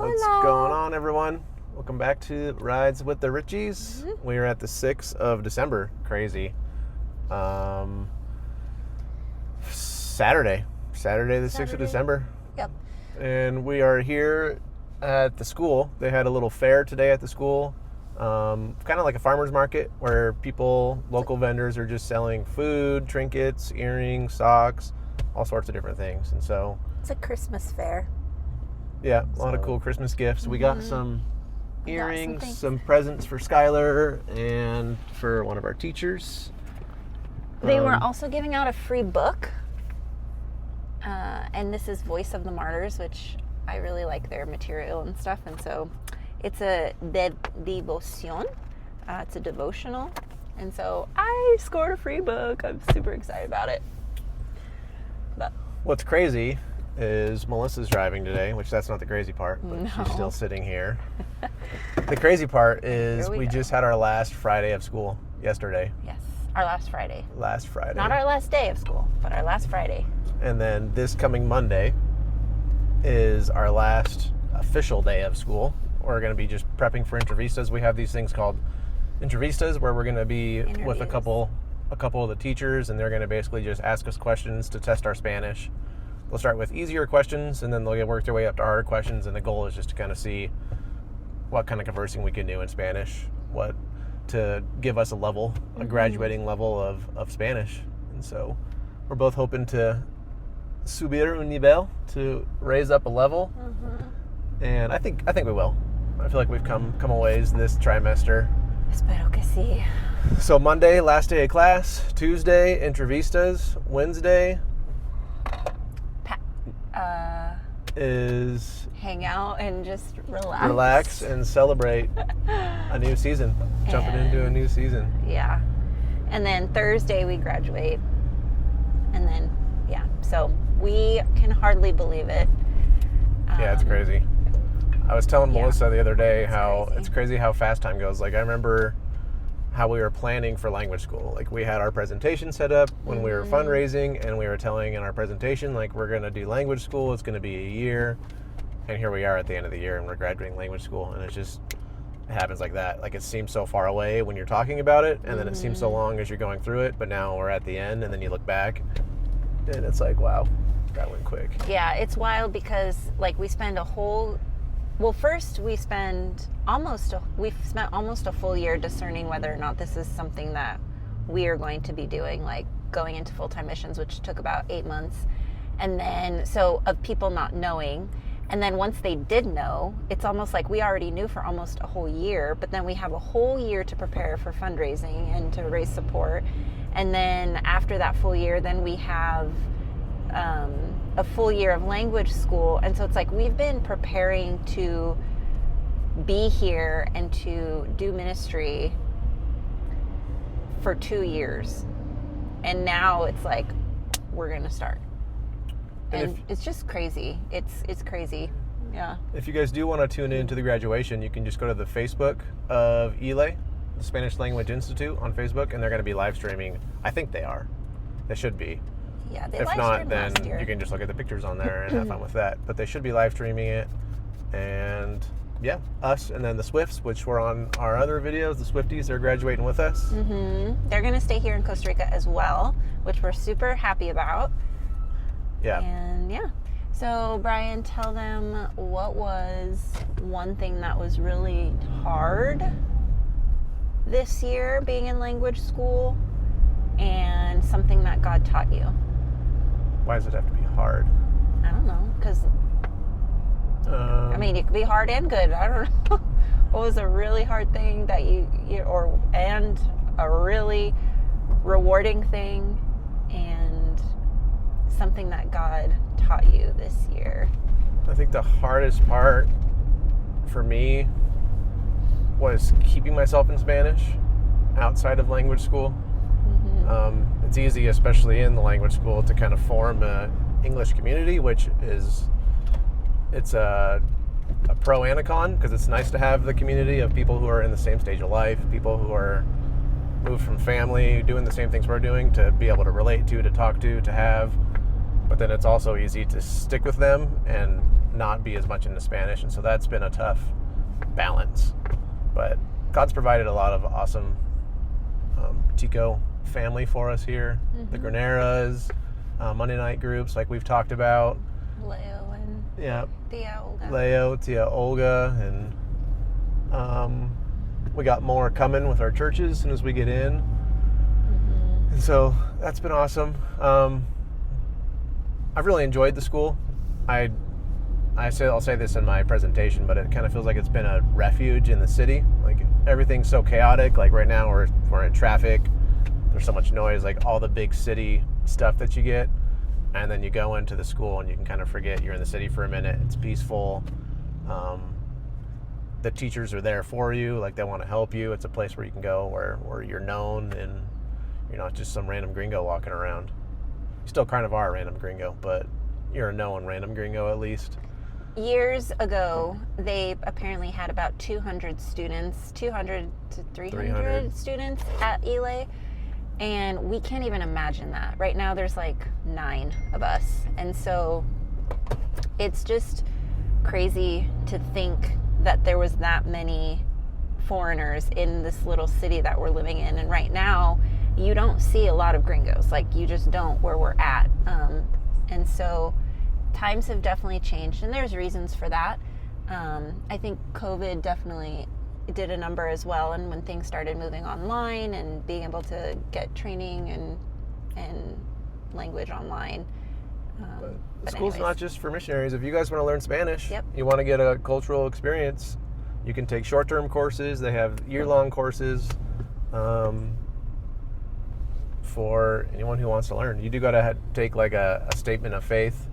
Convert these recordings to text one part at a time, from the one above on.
What's Hola. going on, everyone? Welcome back to Rides with the Richies. We are at the 6th of December. Crazy. Saturday the 6th of December. Yep. And we are here at the school. They had a little fair today at the school. Kind of like a farmer's market where local vendors are just selling food, trinkets, earrings, socks, all sorts of different things. And so, It's a Christmas fair. yeah, a lot of cool Christmas gifts. We got some We got some earrings, things. some presents for Skylar and for one of our teachers. They were also giving out a free book. And this is Voice of the Martyrs, which I really like their material and stuff. And so it's a devoción. It's a devotional. And so I scored a free book. I'm super excited about it. But What's crazy is Melissa's driving today, which that's not the crazy part, but No. she's still sitting here. The crazy part is Here we we go. just had our last Friday of school yesterday. yes, our last Friday. Last Friday. Not our last day of school, but our last Friday. And then this coming Monday is our last official day of school. We're going to be just prepping for intervistas. We have these things called intervistas where we're going to be with a Interviews. couple of the teachers, and they're going to basically just ask us questions to test our Spanish. They'll start with easier questions, and then they'll work their way up to harder questions, and the goal is just to kind of see what kind of conversing we can do in Spanish, to give us a graduating level of Spanish. And so we're both hoping to subir un nivel, to raise up a level, and I think we will. I feel like we've come a ways this trimester. Espero que sí. So Monday, last day of class. Tuesday, entrevistas. Wednesday is Hang out and just relax. relax and celebrate a new season. Jumping into a new season. Yeah. And then Thursday we graduate. And then, yeah. So we can hardly believe it. Yeah, it's crazy. I was telling yeah. Melissa the other day how crazy. it's crazy how fast time goes. Like, I remember how we were planning for language school. Like, we had our presentation set up when we were fundraising, and we were telling in our presentation, like, we're going to do language school. It's going to be a year. And here we are at the end of the year, and we're graduating language school. And it happens like that. Like, it seems so far away when you're talking about it, and then it seems so long as you're going through it. But now we're at the end, and then you look back, and it's like, wow, that went quick. Yeah, it's wild because, like, first we've spent almost a full year discerning whether or not this is something that we are going to be doing, like going into full-time missions, which took about 8 months. And then, so of people not knowing. And then once they did know, it's almost like we already knew for almost a whole year, but then we have a whole year to prepare for fundraising and to raise support. And then after that full year, then we have a full year of language school. And so it's like we've been preparing to be here and to do ministry for 2 years. And now it's like, we're going to start. And it's just crazy. It's crazy. Yeah. If you guys do want to tune in to the graduation, you can just go to the Facebook of ELE, the Spanish Language Institute on Facebook, and they're going to be live streaming. I think they are. They should be. Yeah, they If live not, streamed then last year. you can just look at the pictures on there and have fun with that. But they should be live streaming it. And yeah, us and then the Swifts, which were on our other videos, the Swifties, they're graduating with us. They're going to stay here in Costa Rica as well, which we're super happy about. Yeah. And yeah. So, Brian, tell them what was one thing that was really hard this year being in language school and something that God taught you. Why does it have to be hard? I don't know, because, I mean, it could be hard and good. I don't know. What was a really hard thing that and a really rewarding thing and something that God taught you this year? I think the hardest part for me was keeping myself in Spanish outside of language school. It's easy, especially in the language school, to kind of form an English community, which it's a pro and a con, because it's nice to have the community of people who are in the same stage of life, people who are moved from family, doing the same things we're doing, to be able to relate to talk to have. But then it's also easy to stick with them and not be as much into Spanish, and so that's been a tough balance. But God's provided a lot of awesome Tico family for us here. The Graneras, Monday night groups like we've talked about. Leo and Tia Olga. Leo, Tia Olga, and we got more coming with our churches as soon as we get in. And so that's been awesome. I've really enjoyed the school. I'll say this in my presentation, but it kind of feels like it's been a refuge in the city. Like everything's so chaotic. Like right now we're in traffic. There's so much noise, like all the big city stuff that you get. And then you go into the school and you can kind of forget you're in the city for a minute. It's peaceful. The teachers are there for you. Like they want to help you. It's a place where you can go where you're known and you're not just some random gringo walking around. You still kind of are a random gringo, but you're a known random gringo at least. Years ago, they apparently had about 200 students, 200 to 300 students at Elay. And we can't even imagine that. Right now, there's like 9 of us. And so it's just crazy to think that there was that many foreigners in this little city that we're living in. And right now, you don't see a lot of gringos. Like, you just don't where we're at. And so times have definitely changed. And there's reasons for that. I think COVID definitely did a number as well, and when things started moving online and being able to get training and language online. But school's not just for missionaries. If you guys want to learn Spanish, Yep. you want to get a cultural experience, you can take short-term courses. They have year-long courses for anyone who wants to learn. You do got to take like a statement of faith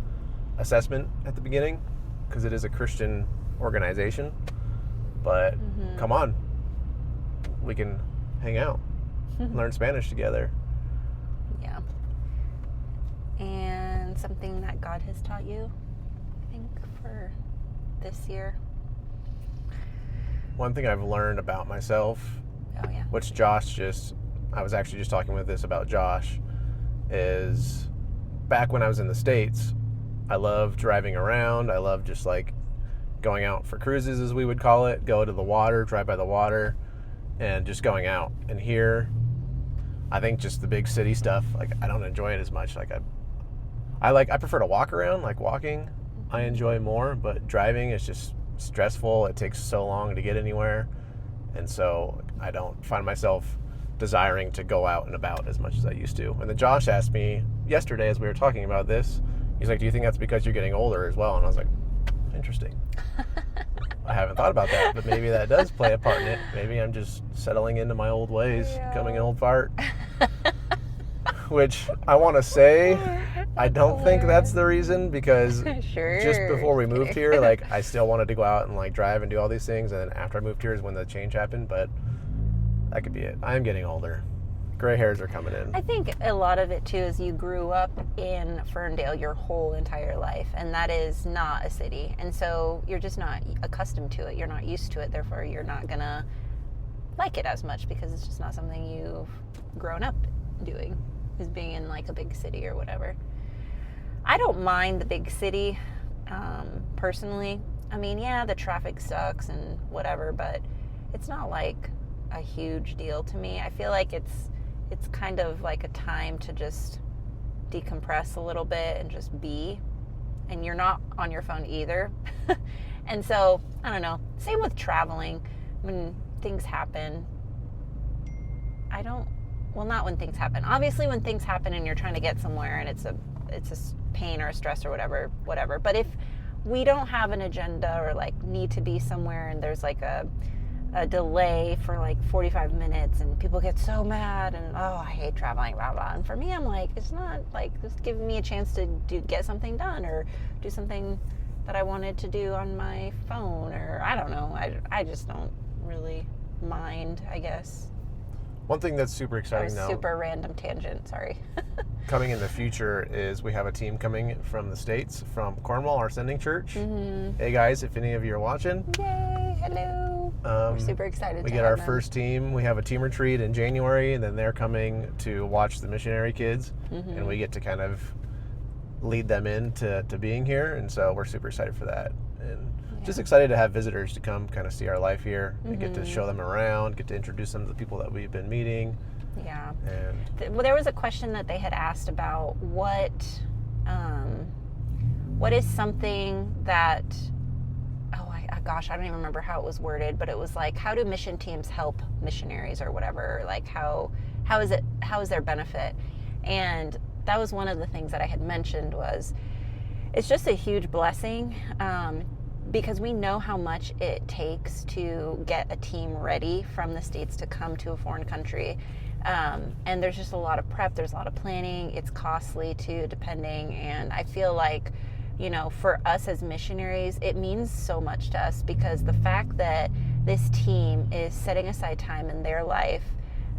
assessment at the beginning because it is a Christian organization. But come on, we can hang out, learn Spanish together. Yeah. And something that God has taught you, I think, for this year. One thing I've learned about myself, Oh, yeah. which I was actually just talking with this about Josh, is back when I was in the States, I loved driving around. I loved just like going out for cruises, as we would call it, go to the water, drive by the water, and just going out. And here, I think just the big city stuff, like I don't enjoy it as much. Like I prefer to walk around. Like walking, I enjoy more, but driving is just stressful. It takes so long to get anywhere, and so I don't find myself desiring to go out and about as much as I used to. And then Josh asked me yesterday as we were talking about this, he's like, "Do you think that's because you're getting older as well?" And I was like, interesting. I haven't thought about that, but maybe that does play a part in it. Maybe I'm just settling into my old ways, becoming an old fart. Which I want to say, I don't think that's the reason, because Sure. just before we moved here, like I still wanted to go out and like drive and do all these things, and then after I moved here is when the change happened. But that could be it. I am getting older. Gray hairs are coming in. I think a lot of it too is you grew up in Ferndale your whole entire life, and that is not a city, and so you're just not accustomed to it. You're not used to it, therefore you're not gonna like it as much because it's just not something you've grown up doing, is being in like a big city or whatever. I don't mind the big city personally. I mean, yeah, the traffic sucks and whatever, but it's not like a huge deal to me. I feel like it's kind of like a time to just decompress a little bit and just be, and you're not on your phone either. And so, I don't know, same with traveling. When things happen, not when things happen. Obviously when things happen and you're trying to get somewhere and it's a pain or a stress or whatever. But if we don't have an agenda or like need to be somewhere and there's like a delay for like 45 minutes and people get so mad and I hate traveling, blah blah. And for me, I'm like, it's not like just giving me a chance to get something done or do something that I wanted to do on my phone, or I don't know. I just don't really mind, I guess. One thing that's super exciting That was now, super random tangent, sorry. coming in the future, is we have a team coming from the States, from Cornwall, our sending church. Hey guys, if any of you are watching, Yay, hello. We're super excited we to get have our them. first team. We have a team retreat in January, and then they're coming to watch the missionary kids, and we get to kind of lead them into being here, and so we're super excited for that, and just excited to have visitors to come kind of see our life here and get to show them around, get to introduce them to the people that we've been meeting. Yeah. And Well, there was a question that they had asked about what is something that, gosh, I don't even remember how it was worded, but it was like, how do mission teams help missionaries or whatever? Like how is their benefit? And that was one of the things that I had mentioned was it's just a huge blessing, because we know how much it takes to get a team ready from the States to come to a foreign country. And there's just a lot of prep, there's a lot of planning, it's costly too, depending. And I feel like, you know, for us as missionaries, it means so much to us because the fact that this team is setting aside time in their life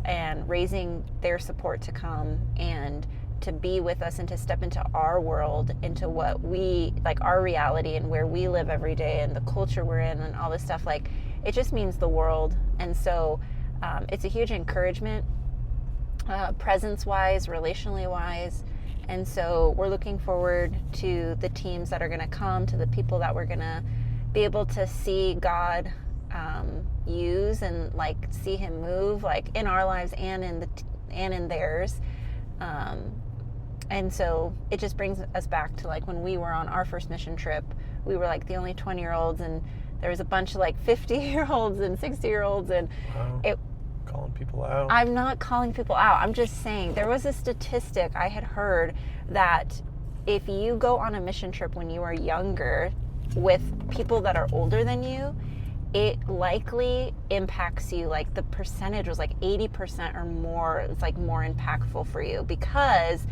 and raising their support to come and to be with us and to step into our world, into what we, like our reality and where we live every day and the culture we're in and all this stuff, like it just means the world. And so it's a huge encouragement, presence-wise, relationally-wise. And so we're looking forward to the teams that are going to come, to the people that we're going to be able to see God use and like see Him move, like in our lives and in theirs. And so it just brings us back to like when we were on our first mission trip, we were like the only 20-year-olds, and there was a bunch of like 50-year-olds and 60-year-olds, and wow. Calling people out. I'm not calling people out. I'm just saying there was a statistic I had heard that if you go on a mission trip when you are younger with people that are older than you, it likely impacts you. Like the percentage was like 80% or more. It's like more impactful for you because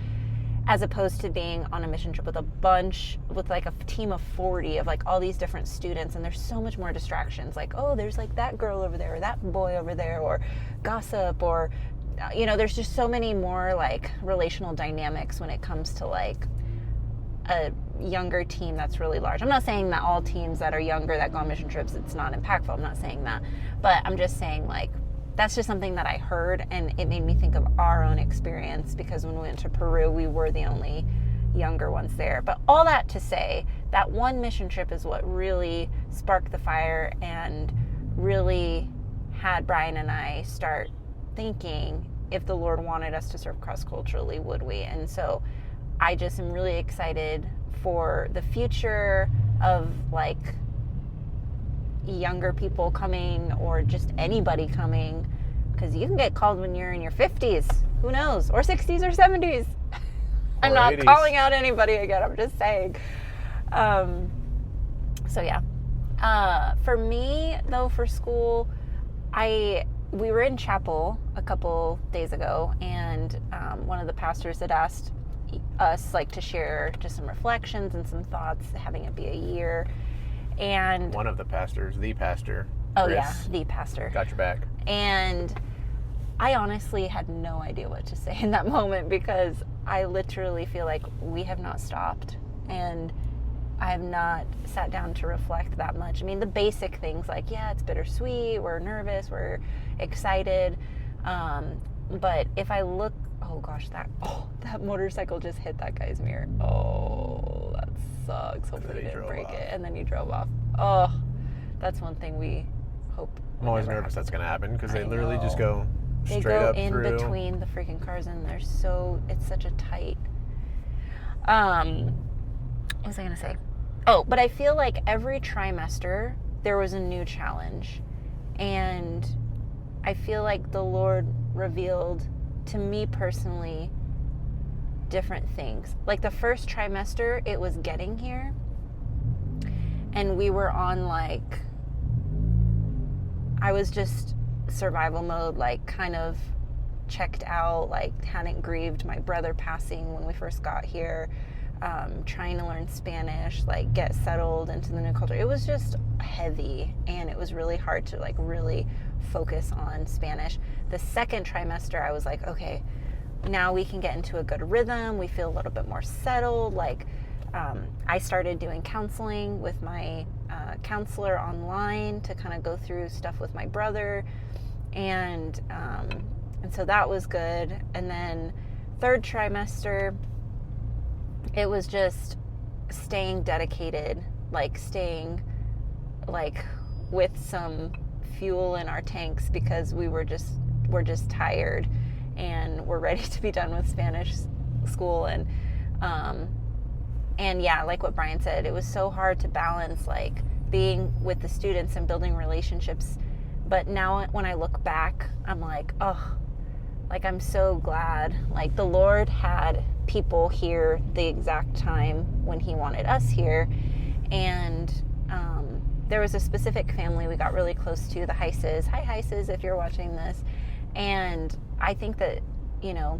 as opposed to being on a mission trip with like a team of 40 of like all these different students, and there's so much more distractions, like, oh, there's like that girl over there or that boy over there or gossip or, you know, there's just so many more like relational dynamics when it comes to like a younger team that's really large. I'm not saying that all teams that are younger that go on mission trips, it's not impactful. I'm not saying that, but I'm just saying like that's just something that I heard, and it made me think of our own experience because when we went to Peru, we were the only younger ones there. But all that to say, that one mission trip is what really sparked the fire and really had Brian and I start thinking if the Lord wanted us to serve cross-culturally, would we? And so I just am really excited for the future of like younger people coming or just anybody coming, because you can get called when you're in your 50s, who knows, or 60s or 70s. I'm not 80s. Calling out anybody again, I'm just saying. So yeah, for me though, for school, we were in chapel a couple days ago, and one of the pastors had asked us like to share just some reflections and some thoughts, having it be a year. And one of the pastors, the pastor. Oh Chris, yeah, the pastor. got your back. And I honestly had no idea what to say in that moment because I literally feel like we have not stopped and I have not sat down to reflect that much. I mean, the basic things like, yeah, it's bittersweet, we're nervous, we're excited. But if I look, oh gosh, that motorcycle just hit that guy's mirror. Oh, that sucks. Hopefully he didn't break it. And then he drove off. Oh, that's one thing we hope. I'm always nervous that's going to happen because they literally just go straight up through. They go in between the freaking cars and it's such a tight. What was I going to say? Oh, but I feel like every trimester there was a new challenge. And I feel like the Lord revealed to me personally different things. Like the first trimester, it was getting here. And we were on like, I was just survival mode, like kind of checked out, like hadn't grieved my brother passing when we first got here, trying to learn Spanish, like get settled into the new culture. It was just heavy and it was really hard to like really focus on Spanish. The second trimester, I was like, okay, now we can get into a good rhythm. We feel a little bit more settled. Like I started doing counseling with my counselor online to kind of go through stuff with my brother. And so that was good. And then third trimester, it was just staying dedicated, like staying like with some fuel in our tanks, because we're just tired and we're ready to be done with Spanish school. And yeah, like what Brian said, it was so hard to balance like being with the students and building relationships. But now when I look back, I'm like, oh, like I'm so glad. Like the Lord had people here the exact time when he wanted us here. And there was a specific family we got really close to, the Heises. Hi Heises, if you're watching this. And I think that, you know,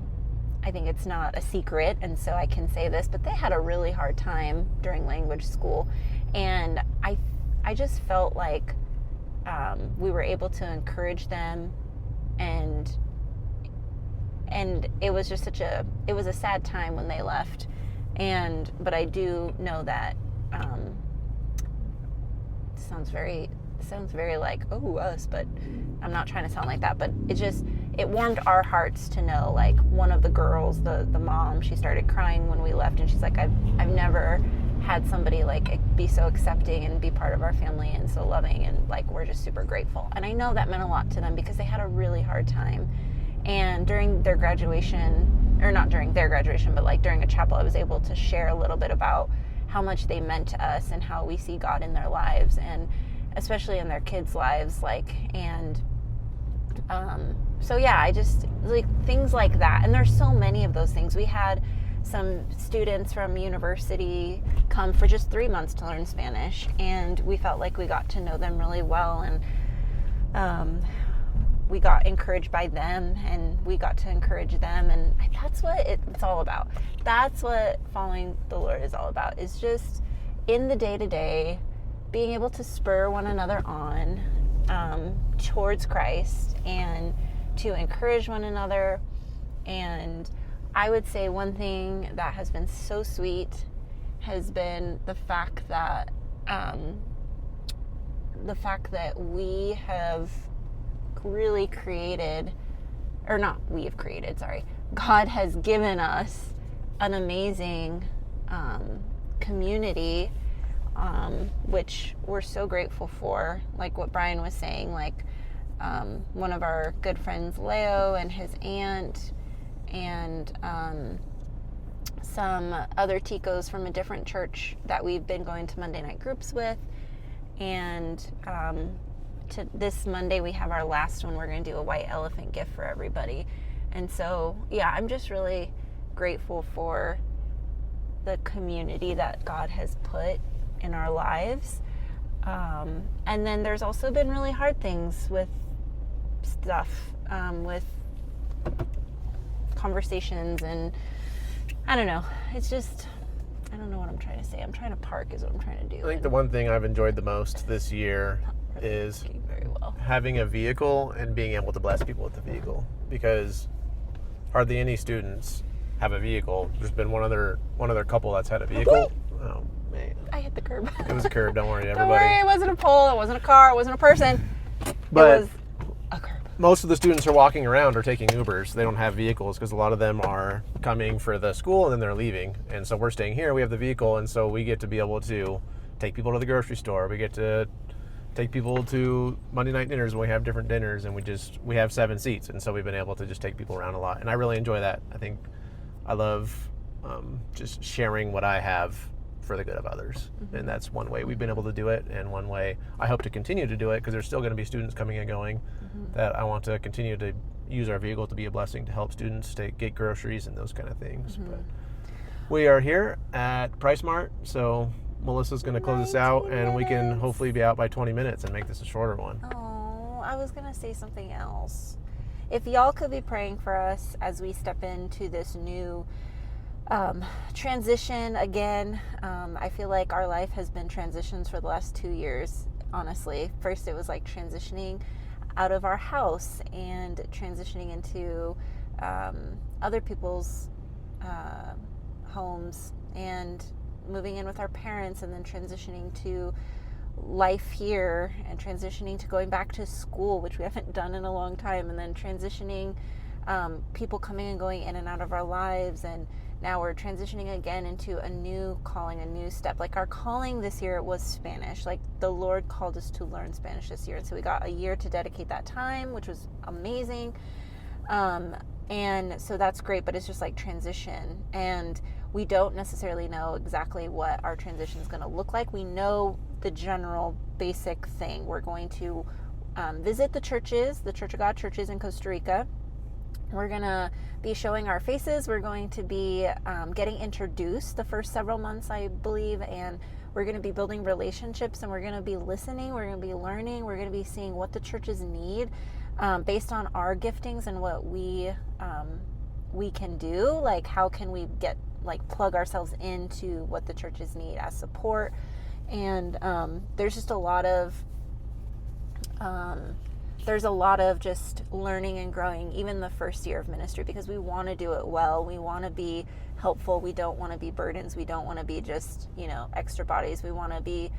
I think it's not a secret, and so I can say this, but they had a really hard time during language school. And I just felt like we were able to encourage them, and it was just it was a sad time when they left. But I do know that sounds very like, oh, us, but I'm not trying to sound like that, but it warmed our hearts to know, like, one of the girls, the mom, she started crying when we left, and she's like, I've never had somebody like be so accepting and be part of our family and so loving, and like we're just super grateful. And I know that meant a lot to them because they had a really hard time. And during their graduation, or not during their graduation, but like during a chapel, I was able to share a little bit about how much they meant to us and how we see God in their lives, and especially in their kids' lives, so yeah, I just like things like that. And there's so many of those things. We had some students from university come for just 3 months to learn Spanish, and we felt like we got to know them really well, and we got encouraged by them, and we got to encourage them, and that's what it's all about. That's what following the Lord is all about, is just in the day-to-day being able to spur one another on towards Christ and to encourage one another. And I would say one thing that has been so sweet has been the fact that we have really created, or not we have created, sorry, God has given us an amazing community, which we're so grateful for. Like what Brian was saying, like one of our good friends, Leo, and his aunt, and some other Ticos from a different church that we've been going to Monday night groups with. And to this Monday we have our last one. We're going to do a white elephant gift for everybody. And so, yeah, I'm just really grateful for the community that God has put in our lives. And then there's also been really hard things with stuff, with conversations, and I don't know. It's just, I don't know what I'm trying to say. I'm trying to park is what I'm trying to do. I think the one thing I've enjoyed the most this year is very well. having a vehicle and being able to bless people with the vehicle, because hardly any students have a vehicle. There's been one other couple that's had a vehicle. Oh man, I hit the curb. it was a curb. Don't worry, Don't everybody. worry, it wasn't a pole, it wasn't a car, it wasn't a person. But it was a curb. most of the students are walking around or taking Ubers. They don't have vehicles because a lot of them are coming for the school and then they're leaving. And so we're staying here. We have the vehicle, and so we get to be able to take people to the grocery store. We get to take people to Monday night dinners when we have different dinners, and we have 7 seats, and so we've been able to just take people around a lot. And I really enjoy that. I think I love just sharing what I have for the good of others. Mm-hmm. And that's one way we've been able to do it, and one way I hope to continue to do it, because there's still going to be students coming and going, mm-hmm. that I want to continue to use our vehicle to be a blessing to help students to get groceries and those kind of things. Mm-hmm. But we are here at Price Mart, so Melissa's going to close us out, and we can hopefully be out by 20 minutes and make this a shorter one. Oh, I was going to say something else. If y'all could be praying for us as we step into this new transition again. I feel like our life has been transitions for the last 2 years, honestly. First, it was like transitioning out of our house and transitioning into other people's homes, and moving in with our parents, and then transitioning to life here, and transitioning to going back to school, which we haven't done in a long time, and then transitioning people coming and going in and out of our lives, and now we're transitioning again into a new calling, a new step. Like our calling this year was Spanish. Like the Lord called us to learn Spanish this year. And so we got a year to dedicate that time, which was amazing. And so that's great, but it's just like transition. And we don't necessarily know exactly what our transition is going to look like. We know the general basic thing. We're going to visit the churches, the Church of God churches in Costa Rica. We're going to be showing our faces. We're going to be getting introduced the first several months, I believe, and we're going to be building relationships, and we're going to be listening. We're going to be learning. We're going to be seeing what the churches need based on our giftings and what we can do. Like, how can we plug ourselves into what the churches need as support? And there's just a lot of just learning and growing, even the first year of ministry, because we want to do it well. We want to be helpful. We don't want to be burdens. We don't want to be just, extra bodies. We want to be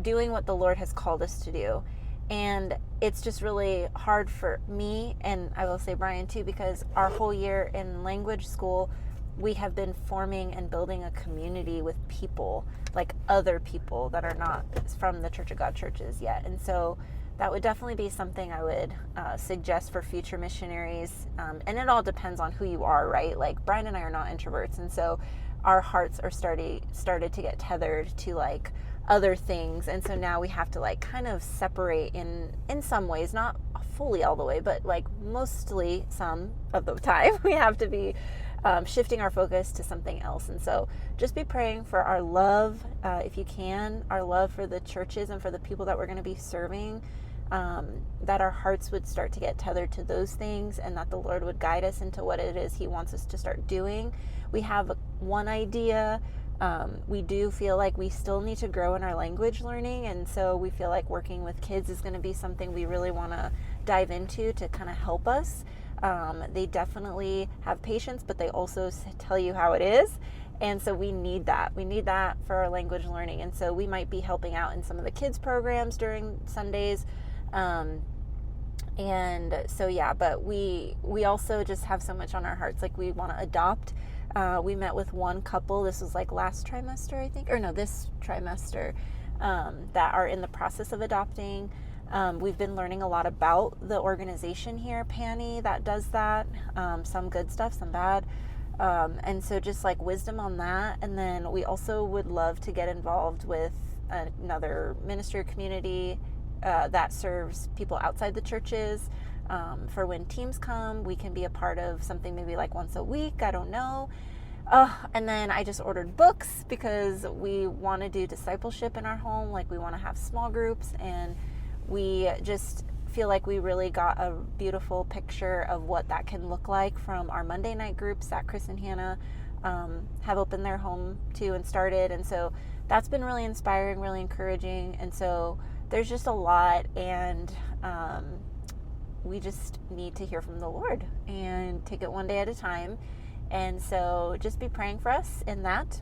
doing what the Lord has called us to do. And it's just really hard for me, and I will say Brian too, because our whole year in language school, we have been forming and building a community with people, like other people that are not from the Church of God churches yet. And so that would definitely be something I would suggest for future missionaries. And it all depends on who you are, right? Like Brian and I are not introverts. And so our hearts are started to get tethered to like other things. And so now we have to like kind of separate in some ways, not fully all the way, but like mostly some of the time we have to be shifting our focus to something else. And so just be praying for our love, if you can, our love for the churches and for the people that we're going to be serving, that our hearts would start to get tethered to those things, and that the Lord would guide us into what it is He wants us to start doing. We have one idea. We do feel like we still need to grow in our language learning, and so we feel like working with kids is going to be something we really want to dive into to kind of help us. They definitely have patience, but they also tell you how it is. And so we need that. We need that for our language learning. And so we might be helping out in some of the kids programs during Sundays. And so, yeah, but we also just have so much on our hearts. Like we want to adopt. We met with one couple. This was like last trimester, I think, or no, this trimester, that are in the process of adopting. We've been learning a lot about the organization here, PANI, that does that. Some good stuff, some bad. And so just like wisdom on that. And then we also would love to get involved with another ministry or community that serves people outside the churches. For when teams come, we can be a part of something maybe like once a week. I don't know. And then I just ordered books because we want to do discipleship in our home. Like we want to have small groups, and we just feel like we really got a beautiful picture of what that can look like from our Monday night groups that Chris and Hannah have opened their home to and started. And so that's been really inspiring, really encouraging. And so there's just a lot, and we just need to hear from the Lord and take it one day at a time. And so just be praying for us in that,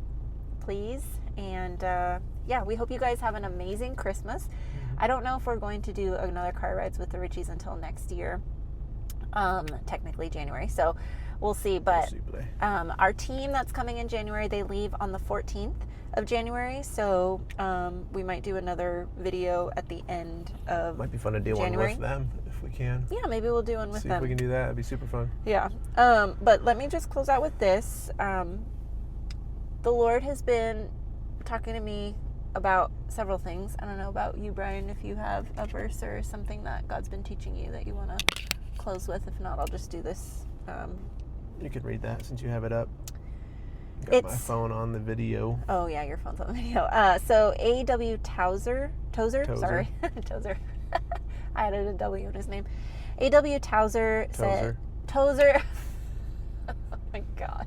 please. And yeah, we hope you guys have an amazing Christmas. I don't know if we're going to do another car rides with the Richies until next year, technically January. So we'll see. But our team that's coming in January, they leave on the 14th of January. So we might do another video at the end of Might be fun to do January. one with them if we can. Yeah, maybe we'll do one with See them. if we can do that. That'd be super fun. Yeah. But let me just close out with this. The Lord has been talking to me about several things. I don't know about you, Brian, if you have a verse or something that God's been teaching you that you want to close with. If not, I'll just do this. You could read that since you have it up. Got my phone on the video. Oh, yeah, your phone's on the video. So A.W. Tozer. Sorry. Tozer. I added a W in his name. A.W. Tozer said... Tozer. Oh, my gosh.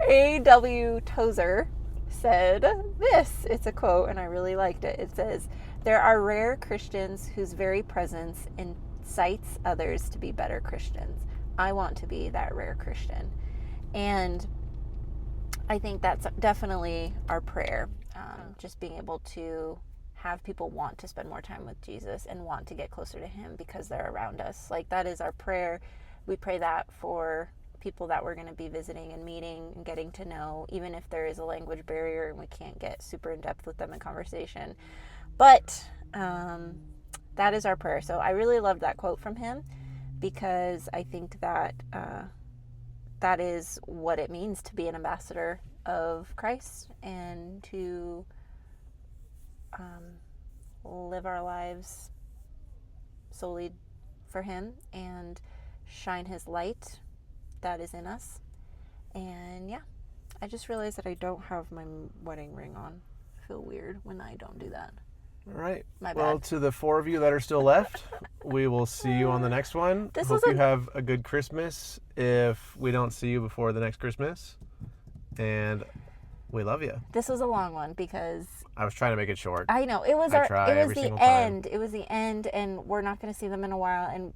A.W. Tozer said this. It's a quote, and I really liked it. It says, "There are rare Christians whose very presence incites others to be better Christians. I want to be that rare Christian." And I think that's definitely our prayer. Just being able to have people want to spend more time with Jesus and want to get closer to Him because they're around us. Like, that is our prayer. We pray that for people that we're going to be visiting and meeting and getting to know, even if there is a language barrier and we can't get super in depth with them in conversation. But that is our prayer. So I really loved that quote from him, because I think that that is what it means to be an ambassador of Christ, and to live our lives solely for him and shine his light that is in us. And yeah, I just realized that I don't have my wedding ring on. I feel weird when I don't do that. All right. My Well, bad. to the 4 of you that are still left, we will see you on the next one. This Hope was you have a good Christmas if we don't see you before the next Christmas. And we love you. This was a long one because I was trying to make it short. I know it was I try it was every the single time. end. It was the end, and we're not going to see them in a while. And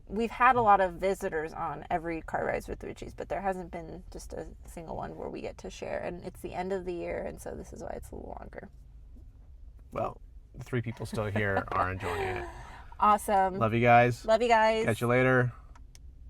we've had a lot of visitors on every Car Rides with Richies, but there hasn't been just a single one where we get to share. And it's the end of the year, and so this is why it's a little longer. Well, the 3 people still here are enjoying it. Awesome. Love you guys. Love you guys. Catch you later.